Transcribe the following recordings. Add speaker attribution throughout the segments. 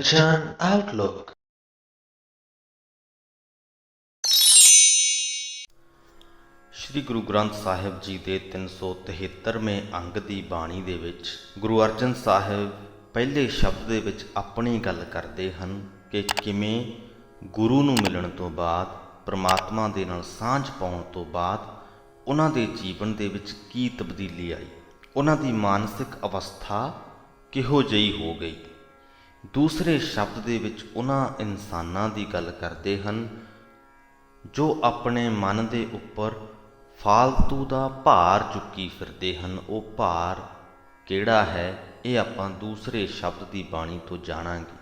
Speaker 1: Kanchan Outlook।
Speaker 2: Shri Guru Granth Sahib ji ਦੇ 373ਵੇਂ ਅੰਗ ਦੀ ਬਾਣੀ ਦੇ ਵਿੱਚ ਗੁਰੂ ਅਰਜਨ ਸਾਹਿਬ ਪਹਿਲੇ ਸ਼ਬਦ ਦੇ ਵਿੱਚ ਆਪਣੀ ਗੱਲ ਕਰਦੇ ਹਨ ਕਿ ਕਿਵੇਂ ਗੁਰੂ ਨੂੰ ਮਿਲਣ ਤੋਂ ਬਾਅਦ ਪ੍ਰਮਾਤਮਾ ਦੇ ਨਾਲ ਸਾਂਝ ਪਾਉਣ ਤੋਂ ਬਾਅਦ ਉਹਨਾਂ ਦੇ ਜੀਵਨ ਦੇ ਵਿੱਚ ਕੀ ਤਬਦੀਲੀ ਆਈ, ਉਹਨਾਂ ਦੀ ਮਾਨਸਿਕ ਅਵਸਥਾ ਕਿਹੋ ਜਿਹੀ ਹੋ ਗਈ। ਦੂਸਰੇ ਸ਼ਬਦ ਦੇ ਵਿੱਚ ਉਹਨਾਂ ਇਨਸਾਨਾਂ ਦੀ ਗੱਲ ਕਰਦੇ ਹਨ ਜੋ ਆਪਣੇ ਮਨ ਦੇ ਉੱਪਰ ਫਾਲਤੂ ਦਾ ਭਾਰ ਚੁੱਕੀ ਫਿਰਦੇ ਹਨ। ਉਹ ਭਾਰ ਕਿਹੜਾ ਹੈ, ਇਹ ਆਪਾਂ ਦੂਸਰੇ ਸ਼ਬਦ ਦੀ ਬਾਣੀ ਤੋਂ ਜਾਣਾਂਗੇ।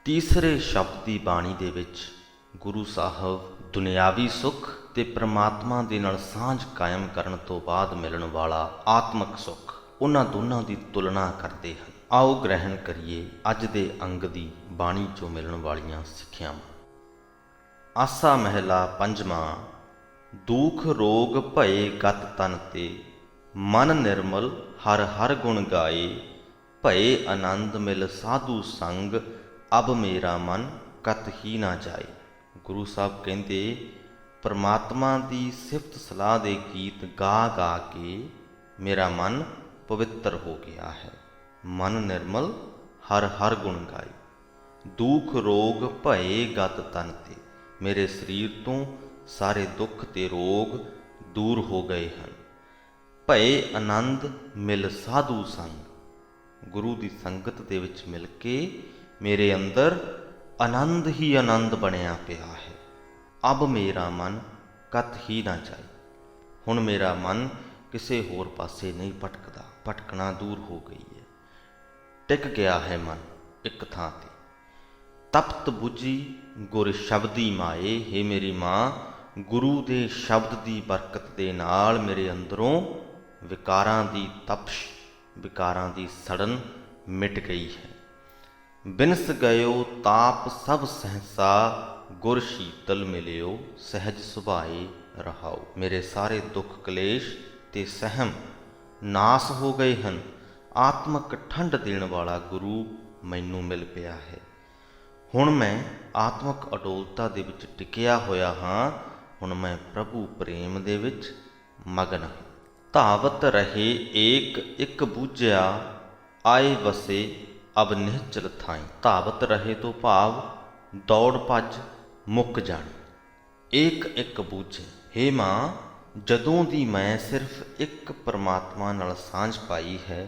Speaker 2: ਤੀਸਰੇ ਸ਼ਬਦ ਦੀ ਬਾਣੀ ਦੇ ਵਿੱਚ ਗੁਰੂ ਸਾਹਿਬ ਦੁਨਿਆਵੀ ਸੁੱਖ ਤੇ ਪ੍ਰਮਾਤਮਾ ਦੇ ਨਾਲ ਸਾਂਝ ਕਾਇਮ ਕਰਨ ਤੋਂ ਬਾਅਦ ਮਿਲਣ ਵਾਲਾ ਆਤਮਿਕ ਸੁੱਖ, ਉਹਨਾਂ ਦੋਨਾਂ ਦੀ ਤੁਲਨਾ ਕਰਦੇ ਹਨ। ਆਓ ਗ੍ਰਹਿਣ ਕਰੀਏ ਅੱਜ ਦੇ ਅੰਗ ਦੀ ਬਾਣੀ 'ਚੋਂ ਮਿਲਣ ਵਾਲੀਆਂ ਸਿੱਖਿਆਵਾਂ। ਆਸਾ ਮਹਿਲਾ ਪੰਜਵਾਂ। ਦੁਖ ਰੋਗ ਭਏ ਗਤ ਤਨ ਤੇ, ਮਨ ਨਿਰਮਲ ਹਰ ਹਰ ਗੁਣ ਗਾਏ। ਭਏ ਆਨੰਦ ਮਿਲ ਸਾਧੂ ਸੰਗ, ਅਬ ਮੇਰਾ ਮਨ ਕਤ ਹੀ ਨਾ ਜਾਏ। ਗੁਰੂ ਸਾਹਿਬ ਕਹਿੰਦੇ ਪਰਮਾਤਮਾ ਦੀ ਸਿਫਤ ਸਲਾਹ ਦੇ ਗੀਤ ਗਾ ਗਾ ਕੇ ਮੇਰਾ ਮਨ ਪਵਿੱਤਰ ਹੋ ਗਿਆ ਹੈ। ਮਨ ਨਿਰਮਲ ਹਰ ਹਰ ਗੁਣ ਗਾਏ। ਦੁਖ ਰੋਗ ਭਏ ਗਤ ਤਨ ਤੇ, ਮੇਰੇ ਸਰੀਰ ਤੋਂ ਸਾਰੇ ਦੁੱਖ ਤੇ ਰੋਗ ਦੂਰ ਹੋ ਗਏ ਹਨ। ਭਏ ਆਨੰਦ ਮਿਲ ਸਾਧੂ ਸੰਗ, ਗੁਰੂ ਦੀ ਸੰਗਤ ਦੇ ਵਿੱਚ ਮਿਲ ਕੇ ਮੇਰੇ ਅੰਦਰ ਆਨੰਦ ਹੀ ਆਨੰਦ ਬਣਿਆ ਪਿਆ ਹੈ। ਅਬ ਮੇਰਾ ਮਨ ਕਤ ਹੀ ਨਾ ਜਾਏ, ਹੁਣ ਮੇਰਾ ਮਨ ਕਿਸੇ ਹੋਰ ਪਾਸੇ ਨਹੀਂ ਭਟਕਦਾ, ਭਟਕਣਾ ਦੂਰ ਹੋ ਗਈ ਹੈ, ਟਿਕ ਗਿਆ ਹੈ ਮਨ ਇੱਕ ਥਾਂ ਤੇ। ਤਪਤ ਬੁਝੀ ਗੁਰ ਸ਼ਬਦੀ ਮਾਏ, ਹੇ ਮੇਰੀ ਮਾਂ, ਗੁਰੂ ਦੇ ਸ਼ਬਦ ਦੀ ਬਰਕਤ ਦੇ ਨਾਲ ਮੇਰੇ ਅੰਦਰੋਂ ਵਿਕਾਰਾਂ ਦੀ ਤਪਸ਼, ਵਿਕਾਰਾਂ ਦੀ ਸੜਨ ਮਿਟ ਗਈ ਹੈ। ਬਿਨਸ ਗਇਓ ਤਾਪ ਸਭ ਸਹਸਾ, ਗੁਰ ਸ਼ੀਤਲ ਮਿਲਿਓ ਸਹਿਜ ਸੁਭਾਏ ਰਹਾਓ। ਮੇਰੇ ਸਾਰੇ ਦੁੱਖ ਕਲੇਸ਼ ਤੇ ਸਹਿਮ ਨਾਸ ਹੋ ਗਏ ਹਨ। ਆਤਮਕ ਠੰਡ ਦੇਣ ਵਾਲਾ ਗੁਰੂ ਮੈਨੂੰ ਮਿਲ ਪਿਆ ਹੈ। ਹੁਣ ਮੈਂ ਆਤਮਕ ਅਡੋਲਤਾ ਦੇ ਵਿੱਚ ਟਿਕਿਆ ਹੋਇਆ ਹਾਂ। ਹੁਣ ਮੈਂ ਪ੍ਰਭੂ ਪ੍ਰੇਮ ਦੇ ਵਿੱਚ ਮਗਨ ਹਾਂ। ਧਾਵਤ ਰਹੇ ਏਕ ਇੱਕ ਬੂਝਿਆ, ਆਏ ਵਸੇ ਅਬ ਨਿਹਚਲ ਥਾਈ। ਧਾਵਤ ਰਹੇ ਤੋਂ ਭਾਵ ਦੌੜ ਭੱਜ ਮੁੱਕ ਜਾਣੀ। ਏਕ ਇੱਕ ਬੂਝੇ, ਹੇ ਮਾਂ, ਜਦੋਂ ਦੀ ਮੈਂ ਸਿਰਫ ਇੱਕ ਪਰਮਾਤਮਾ ਨਾਲ ਸਾਂਝ ਪਾਈ ਹੈ,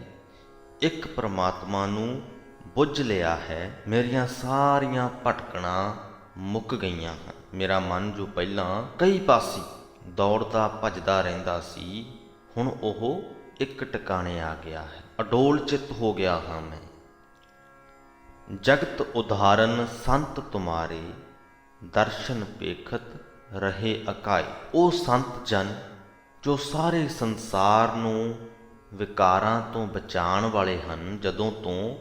Speaker 2: ਇੱਕ ਪਰਮਾਤਮਾ ਨੂੰ ਬੁੱਝ ਲਿਆ ਹੈ, ਮੇਰੀਆਂ ਸਾਰੀਆਂ ਭਟਕਣਾਂ ਮੁੱਕ ਗਈਆਂ ਹਨ। ਮੇਰਾ ਮਨ ਜੋ ਪਹਿਲਾਂ ਕਈ ਪਾਸੇ ਦੌੜਦਾ ਭੱਜਦਾ ਰਹਿੰਦਾ ਸੀ, ਹੁਣ ਉਹ ਇੱਕ ਟਿਕਾਣੇ ਆ ਗਿਆ ਹੈ। ਅਡੋਲ ਚਿੱਤ ਹੋ ਗਿਆ ਹਾਂ ਮੈਂ। ਜਗਤ ਉਦਾਹਰਨ ਸੰਤ ਤੁਮਾਰੇ, ਦਰਸ਼ਨ ਪੇਖਤ ਰਹੇ ਅਕਾਈ। ਉਹ ਸੰਤ ਜਨ ਜੋ ਸਾਰੇ ਸੰਸਾਰ ਨੂੰ ਵਿਕਾਰਾਂ ਤੋਂ ਬਚਾਉਣ ਵਾਲੇ ਹਨ, ਜਦੋਂ ਤੋਂ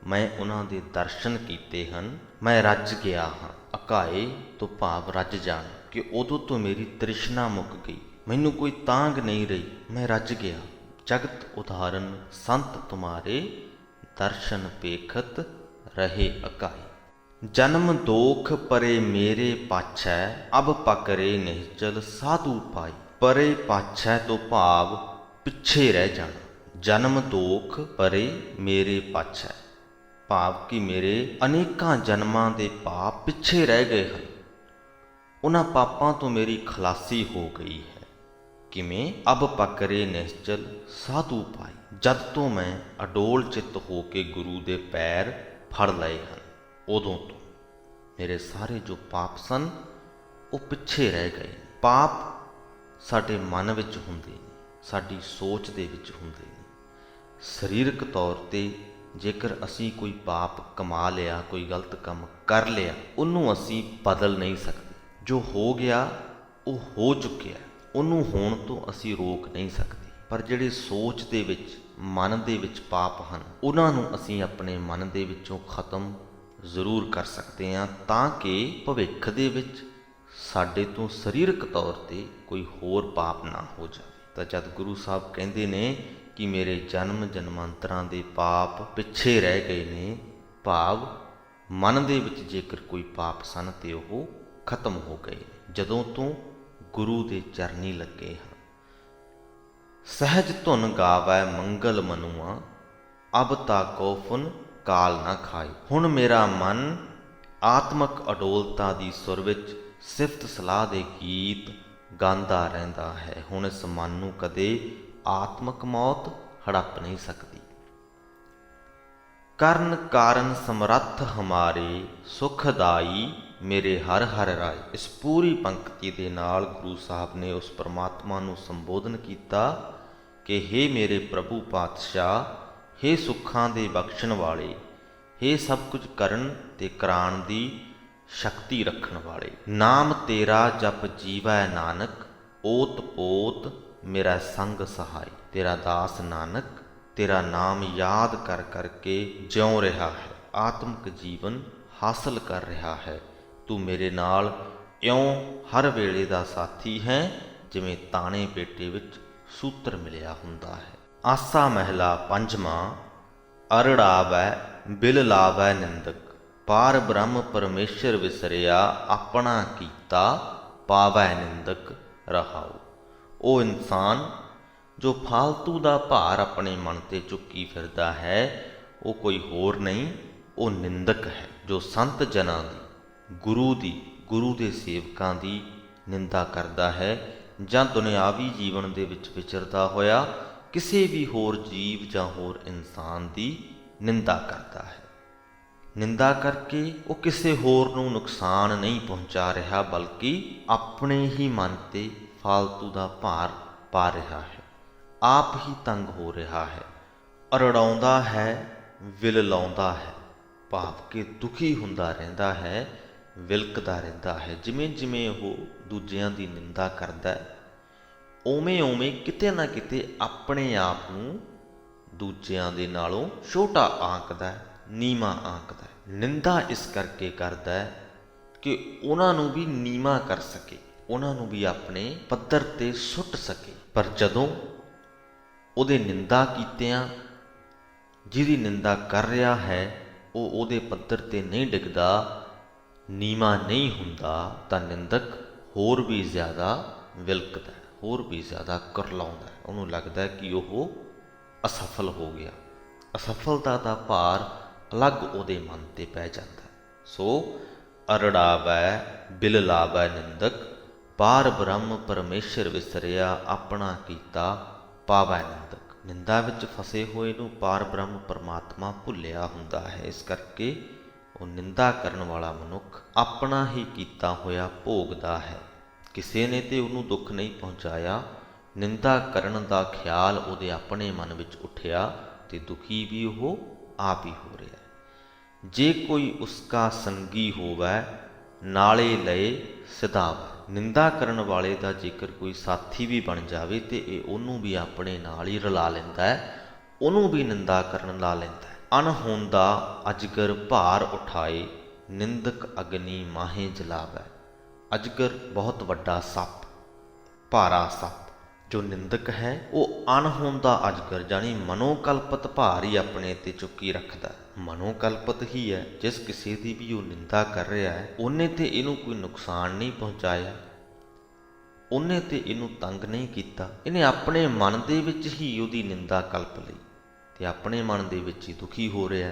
Speaker 2: ਮੈਂ ਉਹਨਾਂ ਦੇ ਦਰਸ਼ਨ ਕੀਤੇ ਹਨ, ਮੈਂ ਰੱਜ ਗਿਆ ਹਾਂ। ਅਕਾਏ ਤੋਂ ਭਾਵ ਰੱਜ ਜਾਣ, ਕਿ ਉਦੋਂ ਤੋਂ ਮੇਰੀ ਤ੍ਰਿਸ਼ਨਾ ਮੁੱਕ ਗਈ, ਮੈਨੂੰ ਕੋਈ ਤਾਂਘ ਨਹੀਂ ਰਹੀ, ਮੈਂ ਰੱਜ ਗਿਆ। ਜਗਤ ਉਦਾਹਰਨ ਸੰਤ ਤੁਮਾਰੇ, ਦਰਸ਼ਨ ਪੇਖਤ ਰਹੇ ਅਕਾਈ। ਜਨਮ ਦੋਖ ਪਰੇ ਮੇਰੇ ਪਾਛੈ, ਅਬ ਪਕਰੇ ਨਿਹਚਲ ਸਾਧੂ ਪਾਈ। ਪਰੇ ਪਾਛੈ ਤੋਂ ਭਾਵ ਪਿੱਛੇ ਰਹਿ ਜਾਣਾ। ਜਨਮ ਦੋਖ ਪਰੇ ਮੇਰੇ ਪਾਛੈ, ਭਾਵ ਕਿ ਮੇਰੇ ਅਨੇਕਾਂ ਜਨਮਾਂ ਦੇ ਪਾਪ ਪਿੱਛੇ ਰਹਿ ਗਏ ਹਨ। ਉਹਨਾਂ ਪਾਪਾਂ ਤੋਂ ਮੇਰੀ ਖਲਾਸੀ ਹੋ ਗਈ ਹੈ। ਕਿਵੇਂ? ਅਬ ਪਕਰੇ ਨਿਹਚਲ ਸਾਧੂ ਪਾਈ, ਜਦ ਤੋਂ ਮੈਂ ਅਡੋਲ ਚਿੱਤ ਹੋ ਕੇ ਗੁਰੂ ਦੇ ਪੈਰ ਫੜ ਲਏ ਹਨ, ਉਦੋਂ ਤੋਂ ਮੇਰੇ ਸਾਰੇ ਜੋ ਪਾਪ ਸਨ ਉਹ ਪਿੱਛੇ ਰਹਿ ਗਏ। ਪਾਪ ਸਾਡੇ ਮਨ ਵਿੱਚ ਹੁੰਦੇ ਨੇ, ਸਾਡੀ ਸੋਚ ਦੇ ਵਿੱਚ ਹੁੰਦੇ ਨੇ। ਸਰੀਰਕ ਤੌਰ ਤੇ ਜੇਕਰ ਅਸੀਂ ਕੋਈ ਪਾਪ ਕਮਾ ਲਿਆ, ਕੋਈ ਗਲਤ ਕੰਮ ਕਰ ਲਿਆ, ਉਹਨੂੰ ਅਸੀਂ ਬਦਲ ਨਹੀਂ ਸਕਦੇ। ਜੋ ਹੋ ਗਿਆ ਉਹ ਹੋ ਚੁੱਕਿਆ, ਉਹਨੂੰ ਹੋਣ ਤੋਂ ਅਸੀਂ ਰੋਕ ਨਹੀਂ ਸਕਦੇ। ਪਰ ਜਿਹੜੇ ਸੋਚ ਦੇ ਵਿੱਚ, ਮਨ ਦੇ ਵਿੱਚ ਪਾਪ ਹਨ, ਉਹਨਾਂ ਨੂੰ ਅਸੀਂ ਆਪਣੇ ਮਨ ਦੇ ਵਿੱਚੋਂ ਖਤਮ ਜ਼ਰੂਰ ਕਰ ਸਕਦੇ ਹਾਂ, ਤਾਂ ਕਿ ਭਵਿੱਖ ਦੇ ਵਿੱਚ ਸਾਡੇ ਤੋਂ ਸਰੀਰਕ ਤੌਰ ਤੇ ਕੋਈ ਹੋਰ ਪਾਪ ਨਾ ਹੋ ਜਾਵੇ। ਤਾਂ ਜਦ ਗੁਰੂ ਸਾਹਿਬ ਕਹਿੰਦੇ ਨੇ ਕਿ ਮੇਰੇ ਜਨਮ ਜਨਮਾਂਤਰਾਂ ਦੇ ਪਾਪ ਪਿੱਛੇ ਰਹਿ ਗਏ ਨੇ, ਭਾਵ ਮਨ ਦੇ ਵਿੱਚ ਜੇਕਰ ਕੋਈ ਪਾਪ ਸਨ ਤੇ ਉਹ ਖਤਮ ਹੋ ਗਏ ਜਦੋਂ ਤੋਂ ਗੁਰੂ ਦੇ ਚਰਨੀ ਲੱਗੇ ਹਨ। ਸਹਿਜ ਧੁਨ ਗਾਵੈ ਮੰਗਲ ਮਨੁਆ, ਅਬ ਤਾ ਕੌਫਨ ਕਾਲ ਨਾ ਖਾਏ। ਹੁਣ ਮੇਰਾ ਮਨ ਆਤਮਕ ਅਡੋਲਤਾ ਦੀ ਸੁਰ ਵਿੱਚ ਸਿਫਤ ਸਲਾਹ ਦੇ ਗੀਤ ਗਾਉਂਦਾ ਰਹਿੰਦਾ ਹੈ। ਹੁਣ ਇਸ ਮਨ ਨੂੰ ਕਦੇ ਆਤਮਕ ਮੌਤ ਹੜੱਪ ਨਹੀਂ ਸਕਦੀ। ਕਰਨ ਕਾਰਨ ਸਮਰੱਥ ਹਮਾਰੇ ਸੁਖਦਾਈ, ਮੇਰੇ ਹਰ ਹਰ ਰਾਏ। ਇਸ ਪੂਰੀ ਪੰਕਤੀ ਦੇ ਨਾਲ ਗੁਰੂ ਸਾਹਿਬ ਨੇ ਉਸ ਪਰਮਾਤਮਾ ਨੂੰ ਸੰਬੋਧਨ ਕੀਤਾ ਕਿ ਹੇ ਮੇਰੇ ਪ੍ਰਭੂ ਪਾਤਸ਼ਾਹ, ਹੇ ਸੁੱਖਾਂ ਦੇ ਬਖਸ਼ਣ ਵਾਲੇ, ਹੇ ਸਭ ਕੁਝ ਕਰਨ ਤੇ ਕਰਾਉਣ ਦੀ ਸ਼ਕਤੀ ਰੱਖਣ ਵਾਲੇ। ਨਾਮ ਤੇਰਾ ਜਪ ਜੀਵੈ ਨਾਨਕ, ਓਤ ਪੋਤ ਮੇਰਾ ਸੰਗ ਸਹਾਈ। ਤੇਰਾ ਦਾਸ ਨਾਨਕ ਤੇਰਾ ਨਾਮ ਯਾਦ ਕਰ ਕਰਕੇ ਜਿਉ ਰਿਹਾ ਹੈ, ਆਤਮਿਕ ਜੀਵਨ ਹਾਸਲ ਕਰ ਰਿਹਾ ਹੈ। ਤੂੰ ਮੇਰੇ ਨਾਲ ਇਉਂ ਹਰ ਵੇਲੇ ਦਾ ਸਾਥੀ ਹੈ ਜਿਵੇਂ ਤਾਣੇ ਪੇਟੇ ਵਿੱਚ ਸੂਤਰ ਮਿਲਿਆ ਹੁੰਦਾ ਹੈ। ਆਸਾ ਮਹਿਲਾ ਪੰਜਵਾਂ। ਅਰੜਾਵੈ ਬਿਲ ਲਾਵੈ ਨਿੰਦਕ, ਪਾਰ ਬ੍ਰਹਮ ਪਰਮੇਸ਼ਰ ਵਿਸਰਿਆ, ਆਪਣਾ ਕੀਤਾ ਪਾਵੈ ਨਿੰਦਕ ਰਹਾਉ। ਉਹ ਇਨਸਾਨ ਜੋ ਫਾਲਤੂ ਦਾ ਭਾਰ ਆਪਣੇ ਮਨ 'ਤੇ ਚੁੱਕੀ ਫਿਰਦਾ ਹੈ, ਉਹ ਕੋਈ ਹੋਰ ਨਹੀਂ, ਉਹ ਨਿੰਦਕ ਹੈ ਜੋ ਸੰਤ ਜਨਾਂ ਦੀ, ਗੁਰੂ ਦੇ ਸੇਵਕਾਂ ਦੀ ਨਿੰਦਾ ਕਰਦਾ ਹੈ ਜਾਂ ਦੁਨਿਆਵੀ ਜੀਵਨ ਦੇ ਵਿੱਚ ਵਿਚਰਦਾ ਹੋਇਆ ਕਿਸੇ ਵੀ ਹੋਰ ਜੀਵ ਜਾਂ ਹੋਰ ਇਨਸਾਨ ਦੀ ਨਿੰਦਾ ਕਰਦਾ ਹੈ। ਨਿੰਦਾ ਕਰਕੇ ਉਹ ਕਿਸੇ ਹੋਰ ਨੂੰ ਨੁਕਸਾਨ ਨਹੀਂ ਪਹੁੰਚਾ ਰਿਹਾ, ਬਲਕਿ ਆਪਣੇ ਹੀ ਮਨ 'ਤੇ ਫਾਲਤੂ ਦਾ ਭਾਰ ਪਾ ਰਿਹਾ ਹੈ, ਆਪ ਹੀ ਤੰਗ ਹੋ ਰਿਹਾ ਹੈ। ਅਰੜਾਉਂਦਾ ਹੈ, ਵਿਲ ਲਾਉਂਦਾ ਹੈ, ਭਾਵ ਕਿ ਦੁਖੀ ਹੁੰਦਾ ਰਹਿੰਦਾ ਹੈ, ਵਿਲਕਦਾ ਰਹਿੰਦਾ ਹੈ। ਜਿਵੇਂ ਜਿਵੇਂ ਉਹ ਦੂਜਿਆਂ ਦੀ ਨਿੰਦਾ ਕਰਦਾ ਹੈ, ਉਵੇਂ ਉਵੇਂ ਕਿਤੇ ਨਾ ਕਿਤੇ ਆਪਣੇ ਆਪ ਨੂੰ ਦੂਜਿਆਂ ਦੇ ਨਾਲੋਂ ਛੋਟਾ ਆਂਕਦਾ, ਨੀਵਾਂ ਆਂਕਦਾ। ਨਿੰਦਾ ਇਸ ਕਰਕੇ ਕਰਦਾ ਹੈ ਕਿ ਉਹਨਾਂ ਨੂੰ ਵੀ ਨੀਵਾਂ ਕਰ ਸਕੇ, ਉਹਨਾਂ ਨੂੰ ਵੀ ਆਪਣੇ ਪੱਧਰ 'ਤੇ ਸੁੱਟ ਸਕੇ। ਪਰ ਜਦੋਂ ਉਹਦੇ ਨਿੰਦਾ ਕੀਤਿਆਂ ਜਿਹਦੀ ਨਿੰਦਾ ਕਰ ਰਿਹਾ ਹੈ ਉਹ ਉਹਦੇ ਪੱਧਰ 'ਤੇ ਨਹੀਂ ਡਿੱਗਦਾ, ਨੀਵਾਂ ਨਹੀਂ ਹੁੰਦਾ, ਤਾਂ ਨਿੰਦਕ ਹੋਰ ਵੀ ਜ਼ਿਆਦਾ ਵਿਲਕਦਾ, ਹੋਰ ਵੀ ਜ਼ਿਆਦਾ ਕੁਰਲਾਉਂਦਾ। ਉਹਨੂੰ ਲੱਗਦਾ ਕਿ ਉਹ ਅਸਫਲ ਹੋ ਗਿਆ। ਅਸਫਲਤਾ ਦਾ ਭਾਰ ਅਲੱਗ ਉਹਦੇ ਮਨ 'ਤੇ ਪੈ ਜਾਂਦਾ। ਸੋ ਅਰੜਾਵੈ ਬਿਲ ਲਾਵੈ ਨਿੰਦਕ, ਪਾਰ ਬ੍ਰਹਮ ਪਰਮੇਸ਼ਰ ਵਿਸਰਿਆ, ਆਪਣਾ ਕੀਤਾ ਪਾਵੈ ਨਿੰਦਕ। ਨਿੰਦਾ ਵਿੱਚ ਫਸੇ ਹੋਏ ਨੂੰ ਪਾਰ ਬ੍ਰਹਮ ਪਰਮਾਤਮਾ ਭੁੱਲਿਆ ਹੁੰਦਾ ਹੈ। ਇਸ ਕਰਕੇ ਉਹ ਨਿੰਦਾ ਕਰਨ ਵਾਲਾ ਮਨੁੱਖ ਆਪਣਾ ਹੀ ਕੀਤਾ ਹੋਇਆ ਭੋਗਦਾ ਹੈ। ਕਿਸੇ ਨੇ ਤੇ ਉਹਨੂੰ ਦੁੱਖ ਨਹੀਂ ਪਹੁੰਚਾਇਆ, ਨਿੰਦਾ ਕਰਨ ਦਾ ਖਿਆਲ ਉਹਦੇ ਆਪਣੇ ਮਨ ਵਿੱਚ ਉੱਠਿਆ ਤੇ ਦੁਖੀ ਵੀ ਉਹ ਆਪ ਹੀ ਹੋ ਰਿਹਾ। ਜੇ ਕੋਈ ਉਸਕਾ ਸੰਗੀ ਹੋਵੈ, ਨਾਲੇ ਲਏ ਸਿਧਾਵੈ। ਨਿੰਦਾ ਕਰਨ ਵਾਲੇ ਦਾ ਜੇਕਰ ਕੋਈ ਸਾਥੀ ਵੀ ਬਣ ਜਾਵੇ ਤੇ ਇਹ ਉਹਨੂੰ ਵੀ ਆਪਣੇ ਨਾਲ ਹੀ ਰਲਾ ਲੈਂਦਾ ਹੈ, ਉਹਨੂੰ ਵੀ ਨਿੰਦਾ ਕਰਨ ਲਾ ਲੈਂਦਾ ਹੈ। ਅਣਹੋਂਦਾ ਅਜਗਰ ਭਾਰ ਉਠਾਏ, ਨਿੰਦਕ ਅਗਨੀ ਮਾਹੇ ਜਲਾਵੈ। ਅਜਗਰ ਬਹੁਤ ਵੱਡਾ ਸੱਪ, ਭਾਰਾ ਸੱਪ। ਜੋ ਨਿੰਦਕ ਹੈ ਉਹ ਅਣਹੋਂਦਾ ਅਜਗਰ ਜਾਨੀ ਮਨੋਕਲਪਤ ਭਾਰ ਹੀ ਆਪਣੇ ਤੇ ਚੁੱਕੀ ਰੱਖਦਾ। ਮਨੋਕਲਪਤ ਹੀ ਹੈ, ਜਿਸ ਕਿਸੇ ਦੀ ਵੀ ਉਹ ਨਿੰਦਾ ਕਰ ਰਿਹਾ ਹੈ ਉਹਨੇ ਤੇ ਇਹਨੂੰ ਕੋਈ ਨੁਕਸਾਨ ਨਹੀਂ ਪਹੁੰਚਾਇਆ, ਉਹਨੇ ਤੇ ਇਹਨੂੰ ਤੰਗ ਨਹੀਂ ਕੀਤਾ, ਇਹਨੇ ਆਪਣੇ ਮਨ ਦੇ ਵਿੱਚ ਹੀ ਉਹਦੀ ਨਿੰਦਾ ਕਲਪ ਲਈ ਤੇ ਆਪਣੇ ਮਨ ਦੇ ਵਿੱਚ ਹੀ ਦੁਖੀ ਹੋ ਰਿਹਾ।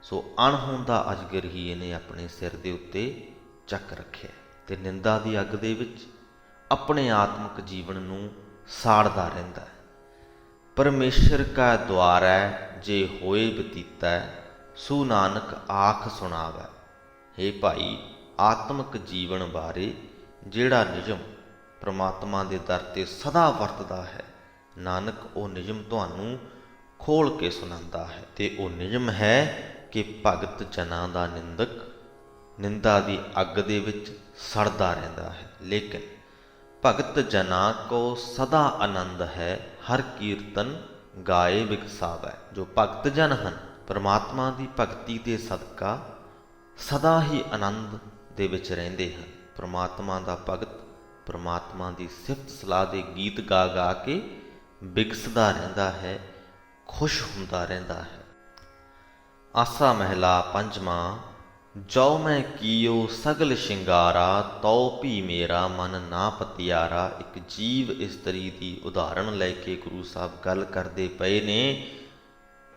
Speaker 2: ਸੋ ਅਣਹੋਂਦਾ ਅਜਗਰ ਹੀ ਇਹਨੇ ਆਪਣੇ ਸਿਰ ਦੇ ਉੱਤੇ ਚੱਕ ਰੱਖਿਆ ਤੇ ਨਿੰਦਾ ਦੀ ਅੱਗ ਦੇ ਵਿੱਚ ਆਪਣੇ ਆਤਮਿਕ ਜੀਵਨ ਨੂੰ ਸਾੜਦਾ ਰਹਿੰਦਾ ਹੈ। ਪਰਮੇਸ਼ਰ ਕਾ ਦੁਆਰੈ ਜੇ ਹੋਏ ਬਤੀਤੈ, ਸੂ ਨਾਨਕ ਆਖ ਸੁਣਾਵੈ। ਹੇ ਭਾਈ, ਆਤਮਿਕ ਜੀਵਨ ਬਾਰੇ ਜਿਹੜਾ ਨਿਯਮ ਪ੍ਰਮਾਤਮਾ ਦੇ ਦਰ 'ਤੇ ਸਦਾ ਵਰਤਦਾ ਹੈ, ਨਾਨਕ ਉਹ ਨਿਯਮ ਤੁਹਾਨੂੰ ਖੋਲ੍ਹ ਕੇ ਸੁਣਾਉਂਦਾ ਹੈ। ਤੇ ਉਹ ਨਿਯਮ ਹੈ ਕਿ ਭਗਤ ਜਨਾਂ ਦਾ ਨਿੰਦਕ ਨਿੰਦਾ ਦੀ ਅੱਗ ਦੇ ਵਿੱਚ ਸੜਦਾ ਰਹਿੰਦਾ ਹੈ, ਲੇਕਿਨ ਭਗਤ ਜਨਾਂ ਕੋ ਸਦਾ ਆਨੰਦ ਹੈ, ਹਰ ਕੀਰਤਨ ਗਾਏ ਵਿਗਸਾਵੈ। ਜੋ ਭਗਤ ਜਨ ਹਨ, ਪਰਮਾਤਮਾ ਦੀ ਭਗਤੀ ਦੇ ਸਦਕਾ ਸਦਾ ਹੀ ਆਨੰਦ ਦੇ ਵਿੱਚ ਰਹਿੰਦੇ ਹਨ। ਪਰਮਾਤਮਾ ਦਾ ਭਗਤ ਪਰਮਾਤਮਾ ਦੀ ਸਿਫਤ ਸਲਾਹ ਦੇ ਗੀਤ ਗਾ ਗਾ ਕੇ ਵਿਗਸਦਾ ਰਹਿੰਦਾ ਹੈ, ਖੁਸ਼ ਹੁੰਦਾ ਰਹਿੰਦਾ ਹੈ। ਆਸਾ ਮਹਿਲਾ ਪੰਜਵਾਂ। ਜੋ ਮੈਂ ਕੀਓ ਸਗਲ ਸ਼ਿੰਗਾਰਾ, ਤਉ ਭੀ ਮੇਰਾ ਮਨ ਨਾ ਪਤਿਆਰਾ। ਇੱਕ ਜੀਵ ਇਸਤਰੀ ਦੀ ਉਦਾਹਰਣ ਲੈ ਕੇ ਗੁਰੂ ਸਾਹਿਬ ਗੱਲ ਕਰਦੇ ਪਏ ਨੇ।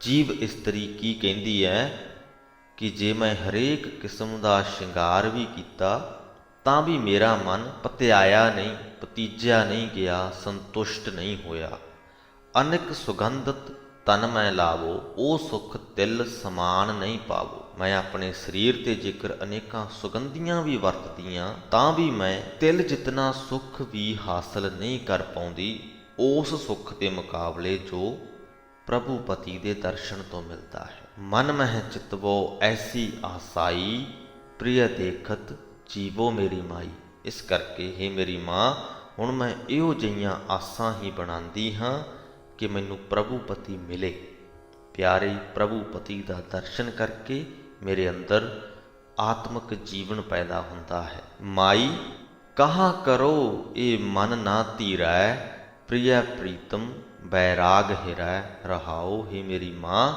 Speaker 2: ਜੀਵ ਇਸਤਰੀ ਕੀ ਕਹਿੰਦੀ ਹੈ ਕਿ ਜੇ ਮੈਂ ਹਰੇਕ ਕਿਸਮ ਦਾ ਸ਼ਿੰਗਾਰ ਵੀ ਕੀਤਾ ਤਾਂ ਵੀ ਮੇਰਾ ਮਨ ਪਤਿਆਇਆ ਨਹੀਂ, ਪਤੀਜਿਆ ਨਹੀਂ ਗਿਆ, ਸੰਤੁਸ਼ਟ ਨਹੀਂ ਹੋਇਆ। ਅਨੇਕ ਸੁਗੰਧਤ ਤਨ ਮੈਂ ਲਾਵੋ, ਉਹ ਸੁਖ ਤਿਲ ਸਮਾਨ ਨਹੀਂ ਪਾਵੋ। ਮੈਂ ਆਪਣੇ ਸਰੀਰ ਤੇ ਜੇਕਰ ਅਨੇਕਾਂ ਸੁਗੰਧੀਆਂ ਵੀ ਵਰਤਦੀਆਂ ਤਾਂ ਵੀ ਮੈਂ ਤਿਲ ਜਿਤਨਾ ਸੁਖ ਵੀ ਹਾਸਲ ਨਹੀਂ ਕਰ ਪਾਉਂਦੀ ਉਸ ਸੁਖ ਦੇ ਮੁਕਾਬਲੇ ਜੋ ਪ੍ਰਭੂ ਪਤੀ ਦੇ ਦਰਸ਼ਨ ਤੋਂ ਮਿਲਦਾ ਹੈ। ਮਨ ਮਹਿ ਚਿਤਵੋ ਐਸੀ ਆਸਾਈ, ਪ੍ਰਿਯ ਦੇਖਤ ਜੀਵੋ ਮੇਰੀ ਮਾਈ। ਇਸ ਕਰਕੇ ਹੇ ਮੇਰੀ ਮਾਂ, ਹੁਣ ਮੈਂ ਇਹੋ ਜਿਹੀਆਂ ਆਸਾਂ ਹੀ ਬਣਾਉਂਦੀ ਹਾਂ ਕਿ ਮੈਨੂੰ ਪ੍ਰਭੂ ਪਤੀ ਮਿਲੇ। ਪਿਆਰੇ ਪ੍ਰਭੂ ਪਤੀ ਦਾ ਦਰਸ਼ਨ ਕਰਕੇ ਮੇਰੇ ਅੰਦਰ ਆਤਮਿਕ ਜੀਵਨ ਪੈਦਾ ਹੁੰਦਾ ਹੈ। ਮਾਈ ਕਹਾ ਕਰੋ ਇਹ ਮਨ ਨਾ ਧੀਰੈ, ਪ੍ਰਿਯ ਪ੍ਰੀਤਮ ਬੈਰਾਗ ਹਿਰੈ ਰਹਾਓ। ਹੀ ਮੇਰੀ ਮਾਂ,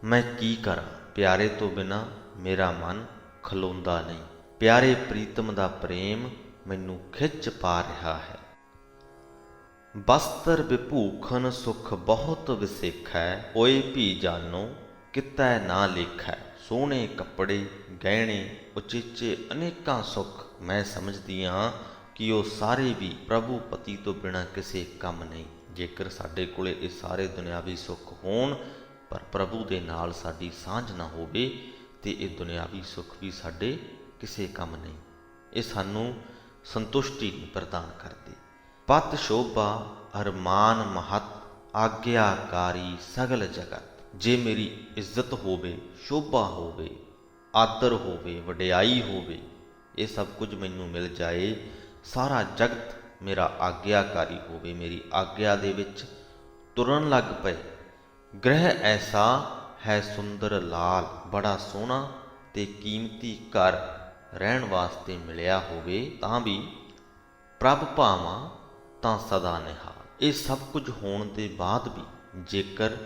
Speaker 2: ਮੈਂ ਕੀ ਕਰਾਂ? ਪਿਆਰੇ ਤੋਂ ਬਿਨਾਂ ਮੇਰਾ ਮਨ ਖਲੋਂਦਾ ਨਹੀਂ। ਪਿਆਰੇ ਪ੍ਰੀਤਮ ਦਾ ਪ੍ਰੇਮ ਮੈਨੂੰ ਖਿੱਚ ਪਾ ਰਿਹਾ ਹੈ। ਬਸਤਰ ਵਿਭੂਖਨ ਸੁਖ ਬਹੁਤ ਵਿਸੇਖੈ, ਓਏ ਭੀ ਜਾਨੋ ਕਿਤੈ ਨਾ ਲੇਖੈ। ਸੋਹਣੇ ਕੱਪੜੇ, ਗਹਿਣੇ, ਉਚੇਚੇ ਅਨੇਕਾਂ ਸੁੱਖ ਮੈਂ ਸਮਝਦੀ ਹਾਂ ਕਿ ਉਹ ਸਾਰੇ ਵੀ ਪ੍ਰਭੂ ਪਤੀ ਤੋਂ ਬਿਨਾਂ ਕਿਸੇ ਕੰਮ ਨਹੀਂ। ਜੇਕਰ ਸਾਡੇ ਕੋਲੇ ਇਹ ਸਾਰੇ ਦੁਨਿਆਵੀ ਸੁੱਖ ਹੋਣ ਪਰ ਪ੍ਰਭੂ ਦੇ ਨਾਲ ਸਾਡੀ ਸਾਂਝ ਨਾ ਹੋਵੇ ਤੇ ਇਹ ਦੁਨਿਆਵੀ ਸੁੱਖ ਵੀ ਸਾਡੇ ਕਿਸੇ ਕੰਮ ਨਹੀਂ। ਇਹ ਸਾਨੂੰ ਸੰਤੁਸ਼ਟੀ ਨਹੀਂ ਪ੍ਰਦਾਨ ਕਰਦੇ। ਪਤ ਸ਼ੋਭਾ ਅਰਮਾਨ ਮਹਤ, ਆਗਿਆਕਾਰੀ ਸਗਲ ਜਗਤ। ਜੇ ਮੇਰੀ ਇੱਜ਼ਤ ਹੋਵੇ, ਸ਼ੋਭਾ ਹੋਵੇ, ਆਦਰ ਹੋਵੇ, ਵਡਿਆਈ ਹੋਵੇ, ਇਹ ਸਭ ਕੁਝ ਮੈਨੂੰ ਮਿਲ ਜਾਏ, ਸਾਰਾ ਜਗਤ ਮੇਰਾ ਆਗਿਆਕਾਰੀ ਹੋਵੇ, ਮੇਰੀ ਆਗਿਆ ਦੇ ਵਿੱਚ ਤੁਰਨ ਲੱਗ ਪਏ। ਗ੍ਰਹਿ ਐਸਾ ਹੈ ਸੁੰਦਰ ਲਾਲ, ਬੜਾ ਸੋਹਣਾ ਤੇ ਕੀਮਤੀ ਘਰ ਰਹਿਣ ਵਾਸਤੇ ਮਿਲਿਆ ਹੋਵੇ ਤਾਂ ਵੀ ਪ੍ਰਭ ਭਾਵਾਂ ਤਾਂ ਸਦਾ ਨਿਹਾਲ। ਇਹ ਸਭ ਕੁਝ ਹੋਣ ਦੇ ਬਾਅਦ ਵੀ ਜੇਕਰ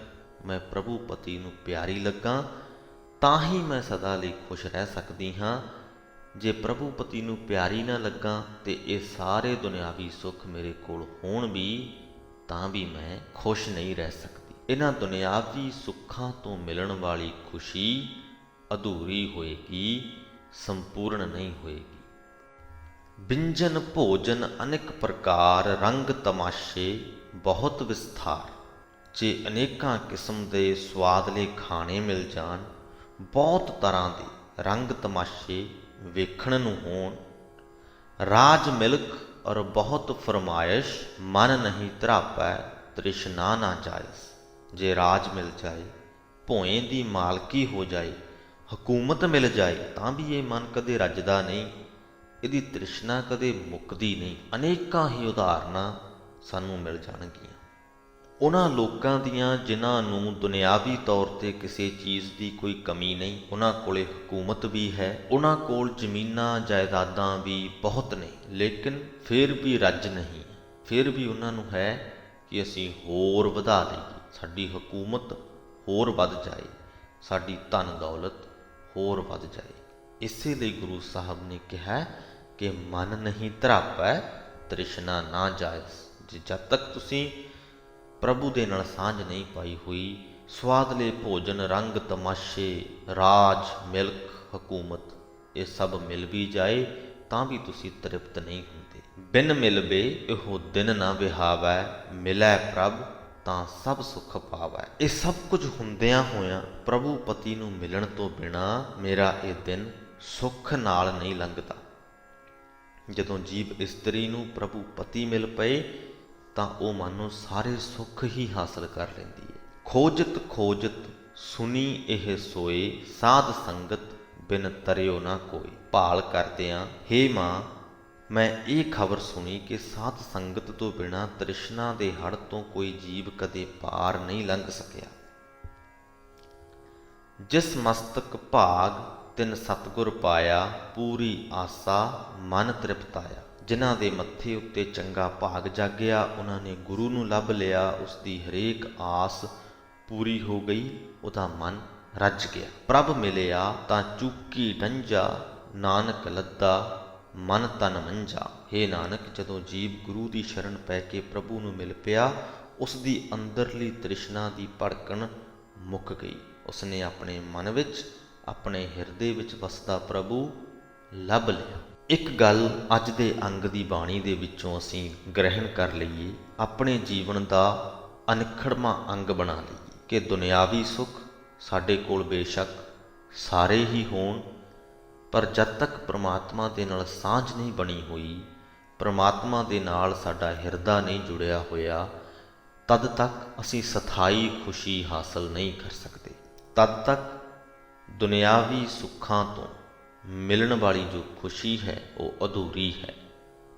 Speaker 2: ਮੈਂ ਪ੍ਰਭੂ ਪਤੀ ਨੂੰ ਪਿਆਰੀ ਲੱਗਾ ਤਾਂ ਹੀ ਮੈਂ ਸਦਾ ਲਈ ਖੁਸ਼ ਰਹਿ ਸਕਦੀ ਹਾਂ। ਜੇ ਪ੍ਰਭੂ ਪਤੀ ਨੂੰ ਪਿਆਰੀ ਨਾ ਲੱਗਾ ਤੇ ਇਹ ਸਾਰੇ ਦੁਨਿਆਵੀ ਸੁੱਖ ਮੇਰੇ ਕੋਲ ਹੋਣ ਵੀ ਤਾਂ ਵੀ ਮੈਂ ਖੁਸ਼ ਨਹੀਂ ਰਹਿ ਸਕਦੀ। ਇਹਨਾਂ ਦੁਨਿਆਵੀ ਸੁੱਖਾਂ ਤੋਂ ਮਿਲਣ ਵਾਲੀ ਖੁਸ਼ੀ ਅਧੂਰੀ ਹੋਏਗੀ, ਸੰਪੂਰਨ ਨਹੀਂ ਹੋਏਗੀ। ਵਿੰਜਨ ਭੋਜਨ ਅਨੇਕ ਪ੍ਰਕਾਰ, ਰੰਗ ਤਮਾਸ਼ੇ ਬਹੁਤ ਵਿਸਥਾਰ। ਜੇ ਅਨੇਕਾਂ ਕਿਸਮ ਦੇ ਸਵਾਦਲੇ ਖਾਣੇ ਮਿਲ ਜਾਣ, ਬਹੁਤ ਤਰ੍ਹਾਂ ਦੇ ਰੰਗ ਤਮਾਸ਼ੇ ਵੇਖਣ ਨੂੰ ਹੋਣ, ਰਾਜ ਮਿਲਕ ਔਰ ਬਹੁਤ ਫਰਮਾਇਸ਼, ਮਨ ਨਹੀਂ ਧਰਾਪੈ ਤ੍ਰਿਸ਼ਨਾ ਨਾ ਜਾਇਜ਼। ਜੇ ਰਾਜ ਮਿਲ ਜਾਏ, ਭੋਏ ਦੀ ਮਾਲਕੀ ਹੋ ਜਾਏ, ਹਕੂਮਤ ਮਿਲ ਜਾਏ ਤਾਂ ਵੀ ਇਹ ਮਨ ਕਦੇ ਰੱਜਦਾ ਨਹੀਂ, ਇਹਦੀ ਤ੍ਰਿਸ਼ਨਾ ਕਦੇ ਮੁੱਕਦੀ ਨਹੀਂ। ਅਨੇਕਾਂ ਹੀ ਉਦਾਹਰਨਾਂ ਸਾਨੂੰ ਮਿਲ ਜਾਣਗੀਆਂ ਉਹਨਾਂ ਲੋਕਾਂ ਦੀਆਂ ਜਿਨ੍ਹਾਂ ਨੂੰ ਦੁਨਿਆਵੀ ਤੌਰ ਤੇ ਕਿਸੇ ਚੀਜ਼ ਦੀ ਕੋਈ ਕਮੀ ਨਹੀਂ। ਉਹਨਾਂ ਕੋਲੇ ਹਕੂਮਤ ਵੀ ਹੈ, ਉਹਨਾਂ ਕੋਲ ਜ਼ਮੀਨਾਂ ਜਾਇਦਾਦਾਂ ਵੀ ਬਹੁਤ ਨੇ, ਲੇਕਿਨ ਫਿਰ ਵੀ ਰੱਜ ਨਹੀਂ। ਫਿਰ ਵੀ ਉਹਨਾਂ ਨੂੰ ਹੈ ਕਿ ਅਸੀਂ ਹੋਰ ਵਧਾ ਲਈਏ, ਸਾਡੀ ਹਕੂਮਤ ਹੋਰ ਵੱਧ ਜਾਏ, ਸਾਡੀ ਧਨ ਦੌਲਤ ਹੋਰ ਵੱਧ ਜਾਏ। ਇਸੇ ਲਈ ਗੁਰੂ ਸਾਹਿਬ ਨੇ ਕਿਹਾ ਕਿ ਮਨ ਨਹੀਂ ਧਰਾਪੈ ਤ੍ਰਿਸ਼ਨਾ ਨਾ ਜਾਇਜ਼। ਜੇ ਜਦ ਤੱਕ ਤੁਸੀਂ ਪ੍ਰਭੂ ਦੇ ਨਾਲ ਸਾਂਝ ਨਹੀਂ ਪਾਈ ਹੋਈ, ਸਵਾਦਲੇ ਭੋਜਨ, ਰੰਗ ਤਮਾਸ਼ੇ, ਰਾਜ ਮਿਲਕ, ਹਕੂਮਤ ਇਹ ਸਭ ਮਿਲ ਵੀ ਜਾਏ ਤਾਂ ਵੀ ਤੁਸੀਂ ਤ੍ਰਿਪਤ ਨਹੀਂ ਹੁੰਦੇ। ਬਿਨ ਮਿਲਵੇ ਇਹੋ ਦਿਨ ਨਾ ਵਿਹਾਵੈ, ਮਿਲੈ ਪ੍ਰਭ ਤਾਂ ਸਭ ਸੁਖ ਪਾਵੈ। ਇਹ ਸਭ ਕੁਝ ਹੁੰਦਿਆਂ ਹੋਇਆਂ ਪ੍ਰਭੂ ਪਤੀ ਨੂੰ ਮਿਲਣ ਤੋਂ ਬਿਨਾਂ ਮੇਰਾ ਇਹ ਦਿਨ ਸੁੱਖ ਨਾਲ ਨਹੀਂ ਲੰਘਦਾ। ਜਦੋਂ ਜੀਵ ਇਸਤਰੀ ਨੂੰ ਪ੍ਰਭੂ ਪਤੀ ਮਿਲ ਪਏ ਤਾਂ ਉਹ ਮਾਨੋ ਸਾਰੇ ਸੁੱਖ ਹੀ ਹਾਸਲ ਕਰ ਲੈਂਦੀ ਹੈ। ਖੋਜਤ ਖੋਜਤ ਸੁਣੀ ਇਹ ਸੋਏ, ਸਾਧ ਸੰਗਤ ਬਿਨ ਤਰਿਓ ਨਾ ਕੋਈ। ਭਾਲ ਕਰਦਿਆਂ ਹੇ ਮਾਂ ਮੈਂ ਇਹ ਖਬਰ ਸੁਣੀ ਕਿ ਸਾਧ ਸੰਗਤ ਤੋਂ ਬਿਨਾਂ ਤ੍ਰਿਸ਼ਨਾ ਦੇ ਹੜ ਤੋਂ ਕੋਈ ਜੀਵ ਕਦੇ ਪਾਰ ਨਹੀਂ ਲੰਘ ਸਕਿਆ। ਜਿਸ ਮਸਤਕ ਭਾਗ ਤਿਨ ਸਤਿਗੁਰ ਪਾਇਆ, ਪੂਰੀ ਆਸਾ ਮਨ ਤ੍ਰਿਪਤਾਇਆ। ਜਿਨ੍ਹਾਂ ਦੇ ਮੱਥੇ ਉੱਤੇ ਚੰਗਾ ਭਾਗ ਜਾਗਿਆ, ਉਹਨਾਂ ਨੇ ਗੁਰੂ ਨੂੰ ਲੱਭ ਲਿਆ, ਉਸ ਦੀ ਹਰੇਕ ਆਸ ਪੂਰੀ ਹੋ ਗਈ, ਉਹਦਾ ਮਨ ਰੱਜ ਗਿਆ। ਪ੍ਰਭ ਮਿਲਿਆ ਤਾਂ ਚੂਕੀ ਡੰਜਾ, ਨਾਨਕ ਲੱਦਾ ਮਨ ਤਨ ਮੰਜਾ। ਹੇ ਨਾਨਕ, ਜਦੋਂ ਜੀਵ ਗੁਰੂ ਦੀ ਸ਼ਰਨ ਪੈ ਕੇ ਪ੍ਰਭੂ ਨੂੰ ਮਿਲ ਪਿਆ, ਉਸ ਦੀ ਅੰਦਰਲੀ ਤ੍ਰਿਸ਼ਨਾ ਦੀ ਭੜਕਣ ਮੁੱਕ ਗਈ। ਉਸਨੇ ਆਪਣੇ ਮਨ ਵਿੱਚ, ਆਪਣੇ ਹਿਰਦੇ ਵਿੱਚ ਵਸਦਾ ਪ੍ਰਭੂ ਲੱਭ ਲਿਆ। ਇੱਕ ਗੱਲ ਅੱਜ ਦੇ ਅੰਗ ਦੀ ਬਾਣੀ ਦੇ ਵਿੱਚੋਂ ਅਸੀਂ ਗ੍ਰਹਿਣ ਕਰ ਲਈਏ, ਆਪਣੇ ਜੀਵਨ ਦਾ ਅਨਿੱਖੜਵਾਂ ਅੰਗ ਬਣਾ ਲਈਏ ਕਿ ਦੁਨਿਆਵੀ ਸੁੱਖ ਸਾਡੇ ਕੋਲ ਬੇਸ਼ੱਕ ਸਾਰੇ ਹੀ ਹੋਣ, ਪਰ ਜਦ ਤੱਕ ਪ੍ਰਮਾਤਮਾ ਦੇ ਨਾਲ ਸਾਂਝ ਨਹੀਂ ਬਣੀ ਹੋਈ, ਪ੍ਰਮਾਤਮਾ ਦੇ ਨਾਲ ਸਾਡਾ ਹਿਰਦਾ ਨਹੀਂ ਜੁੜਿਆ ਹੋਇਆ, ਤਦ ਤੱਕ ਅਸੀਂ ਸਥਾਈ ਖੁਸ਼ੀ ਹਾਸਲ ਨਹੀਂ ਕਰ ਸਕਦੇ। ਤਦ ਤੱਕ ਦੁਨਿਆਵੀ ਸੁੱਖਾਂ ਤੋਂ ਮਿਲਣ ਵਾਲੀ ਜੋ ਖੁਸ਼ੀ ਹੈ ਉਹ ਅਧੂਰੀ ਹੈ।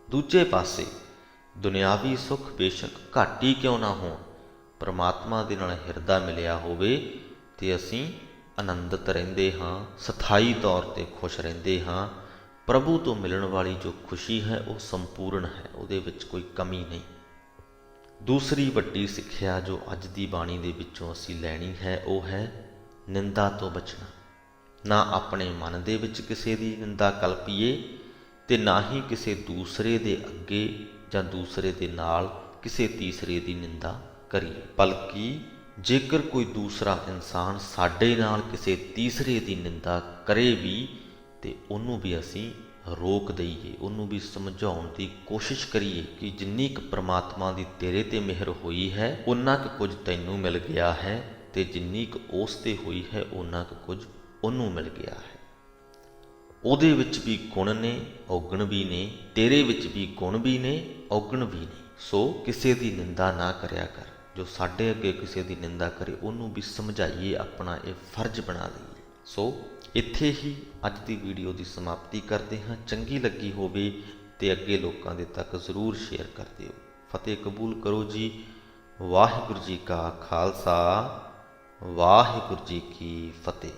Speaker 2: ਦੂਜੇ ਪਾਸੇ ਦੁਨਿਆਵੀ ਸੁੱਖ ਬੇਸ਼ੱਕ ਘੱਟ ਹੀ ਕਿਉਂ ਨਾ ਹੋਣ, ਪ੍ਰਮਾਤਮਾ ਦੇ ਨਾਲ ਹਿਰਦਾ ਮਿਲਿਆ ਹੋਵੇ ਤੇ ਅਸੀਂ ਆਨੰਦਿਤ ਰਹਿੰਦੇ ਹਾਂ, ਸਥਾਈ ਤੌਰ 'ਤੇ ਖੁਸ਼ ਰਹਿੰਦੇ ਹਾਂ। ਪ੍ਰਭੂ ਤੋਂ ਮਿਲਣ ਵਾਲੀ ਜੋ ਖੁਸ਼ੀ ਹੈ ਉਹ ਸੰਪੂਰਨ ਹੈ, ਉਹਦੇ ਵਿੱਚ ਕੋਈ ਕਮੀ ਨਹੀਂ। ਦੂਸਰੀ ਵੱਡੀ ਸਿੱਖਿਆ ਜੋ ਅੱਜ ਦੀ ਬਾਣੀ ਦੇ ਵਿੱਚੋਂ ਅਸੀਂ ਲੈਣੀ ਹੈ ਉਹ ਹੈ ਨਿੰਦਾ ਤੋਂ ਬਚਣਾ। ਨਾ ਆਪਣੇ ਮਨ ਦੇ ਵਿੱਚ ਕਿਸੇ ਦੀ ਨਿੰਦਾ ਕਲਪੀਏ ਤੇ ਨਾ ਹੀ ਕਿਸੇ ਦੂਸਰੇ ਦੇ ਅੱਗੇ ਜਾਂ ਦੂਸਰੇ ਦੇ ਨਾਲ ਕਿਸੇ ਤੀਸਰੇ ਦੀ ਨਿੰਦਾ ਕਰੀਏ। ਬਲਕਿ ਜੇਕਰ ਕੋਈ ਦੂਸਰਾ ਇਨਸਾਨ ਸਾਡੇ ਨਾਲ ਕਿਸੇ ਤੀਸਰੇ ਦੀ ਨਿੰਦਾ ਕਰੇ ਵੀ ਤੇ ਉਹਨੂੰ ਵੀ ਅਸੀਂ ਰੋਕ ਦਈਏ, ਉਹਨੂੰ ਵੀ ਸਮਝਾਉਣ ਦੀ ਕੋਸ਼ਿਸ਼ ਕਰੀਏ ਕਿ ਜਿੰਨੀ ਕੁ ਪ੍ਰਮਾਤਮਾ ਦੀ ਤੇਰੇ ਤੇ ਮਿਹਰ ਹੋਈ ਹੈ ਓਨਾ ਕੁ ਕੁਝ ਤੈਨੂੰ ਮਿਲ ਗਿਆ ਹੈ, ਤੇ ਜਿੰਨੀ ਕੁ ਉਸ ਤੇ ਹੋਈ ਹੈ ਓਨਾ ਕੁ ਕੁਝ ਉਹਨੂੰ ਮਿਲ ਗਿਆ ਹੈ। ਉਹਦੇ ਵਿੱਚ ਵੀ ਗੁਣ ਨੇ, ਔਗਣ ਵੀ ਨੇ, ਤੇਰੇ ਵਿੱਚ ਵੀ ਗੁਣ ਵੀ ਨੇ, ਔਗਣ ਵੀ ਨੇ। ਸੋ ਕਿਸੇ ਦੀ ਨਿੰਦਾ ਨਾ ਕਰਿਆ ਕਰ। ਜੋ ਸਾਡੇ ਅੱਗੇ ਕਿਸੇ ਦੀ ਨਿੰਦਾ ਕਰੇ ਉਹਨੂੰ ਵੀ ਸਮਝਾਈਏ, ਆਪਣਾ ਇਹ ਫਰਜ਼ ਬਣਾ ਲਈਏ। ਸੋ ਇੱਥੇ ਹੀ ਅੱਜ ਦੀ ਵੀਡੀਓ ਦੀ ਸਮਾਪਤੀ ਕਰਦੇ ਹਾਂ। ਚੰਗੀ ਲੱਗੀ ਹੋਵੇ ਤੇ ਅੱਗੇ ਲੋਕਾਂ ਦੇ ਤੱਕ ਜ਼ਰੂਰ ਸ਼ੇਅਰ ਕਰ ਦਿਓ। ਫਤਿਹ ਕਬੂਲ ਕਰੋ ਜੀ। ਵਾਹਿਗੁਰੂ ਜੀ ਕਾ ਖਾਲਸਾ, ਵਾਹਿਗੁਰੂ ਜੀ ਕੀ ਫਤਿਹ।